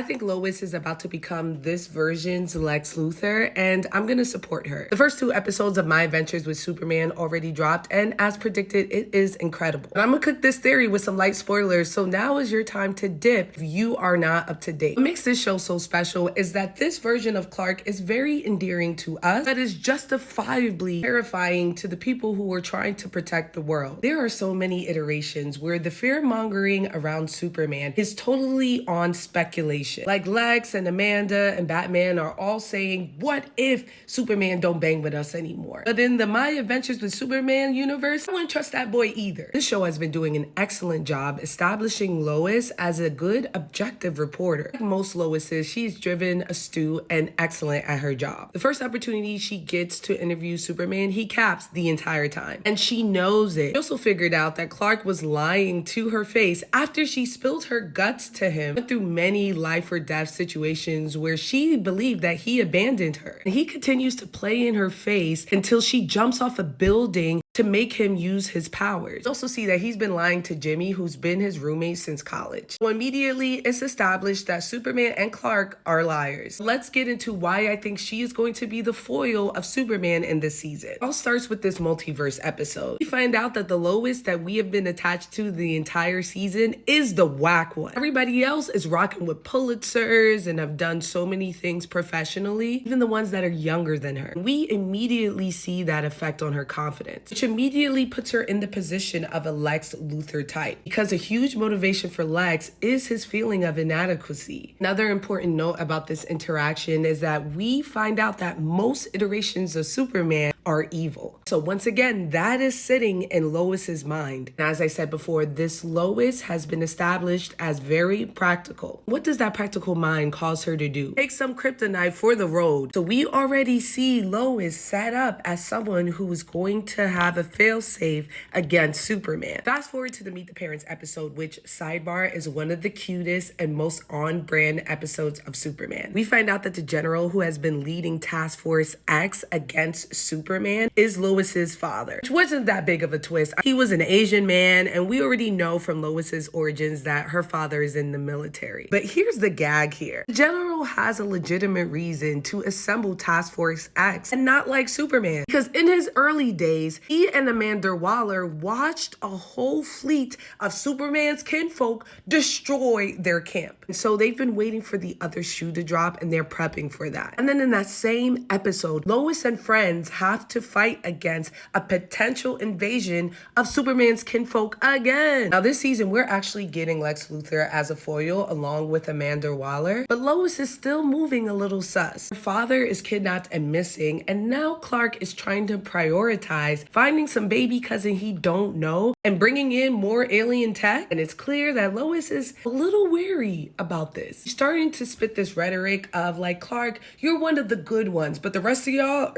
think Lois is about to become this version's Lex Luthor, and I'm gonna support her. The first 2 episodes of My Adventures with Superman already dropped, and as predicted, it is incredible. And I'm gonna cook this theory with some light spoilers, so now is your time to dip if you are not up to date. What makes this show so special is that this version of Clark is very endearing to us, but is justifiably terrifying to the people who are trying to protect the world. There are so many iterations where the fear-mongering around Superman is totally on speculation. Like Lex and Amanda and Batman are all saying, what if Superman don't bang with us anymore? But in the My Adventures with Superman universe, I wouldn't trust that boy either. This show has been doing an excellent job establishing Lois as a good, objective reporter. Like most Loises, she's driven, astute, and excellent at her job. The first opportunity she gets to interview Superman, he caps the entire time. And she knows it. She also figured out that Clark was lying to her face after she spilled her guts to him. Went through many life or death situations where she believed that he abandoned her. And he continues to play in her face until she jumps off a building to make him use his powers. You also see that he's been lying to Jimmy, who's been his roommate since college. So immediately it's established that Superman and Clark are liars. Let's get into why I think she is going to be the foil of Superman in this season. It all starts with this multiverse episode. We find out that the Lois that we have been attached to the entire season is the whack one. Everybody else is rocking with Pulitzers and have done so many things professionally, even the ones that are younger than her. We immediately see that effect on her confidence, which immediately puts her in the position of a Lex Luthor type, because a huge motivation for Lex is his feeling of inadequacy. Another important note about this interaction is that we find out that most iterations of Superman are evil. So once again, that is sitting in Lois's mind. And as I said before, this Lois has been established as very practical. What does that practical mind cause her to do? Take some kryptonite for the road. So we already see Lois set up as someone who is going to have a failsafe against Superman. Fast forward to the Meet the Parents episode, which, sidebar, is one of the cutest and most on-brand episodes of Superman. We find out that the general who has been leading Task Force X against Superman is Lois's father, which wasn't that big of a twist. He was an Asian man, and we already know from Lois's origins that her father is in the military. But here's the gag here. The general has a legitimate reason to assemble Task Force X and not like Superman, because in his early days, he and Amanda Waller watched a whole fleet of Superman's kinfolk destroy their camp. And so they've been waiting for the other shoe to drop, and they're prepping for that. And then in that same episode, Lois and friends have to fight against a potential invasion of Superman's kinfolk again. Now this season, we're actually getting Lex Luthor as a foil along with Amanda Waller, but Lois is still moving a little sus. Her father is kidnapped and missing, and now Clark is trying to prioritize finding some baby cousin he don't know and bringing in more alien tech. And it's clear that Lois is a little wary about this. She's starting to spit this rhetoric of like, Clark, you're one of the good ones, but the rest of y'all,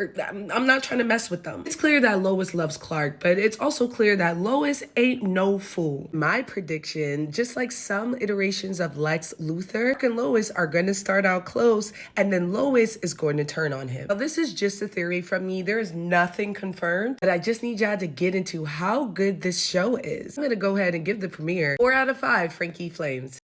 I'm not trying to mess with them. It's clear that Lois loves Clark, but it's also clear that Lois ain't no fool. My prediction, just like some iterations of Lex Luthor, Clark and Lois are going to start out close, and then Lois is going to turn on him. Now, this is just a theory from me. There is nothing confirmed, but I just need y'all to get into how good this show is. I'm going to go ahead and give the premiere 4 out of 5 Frankie Flames.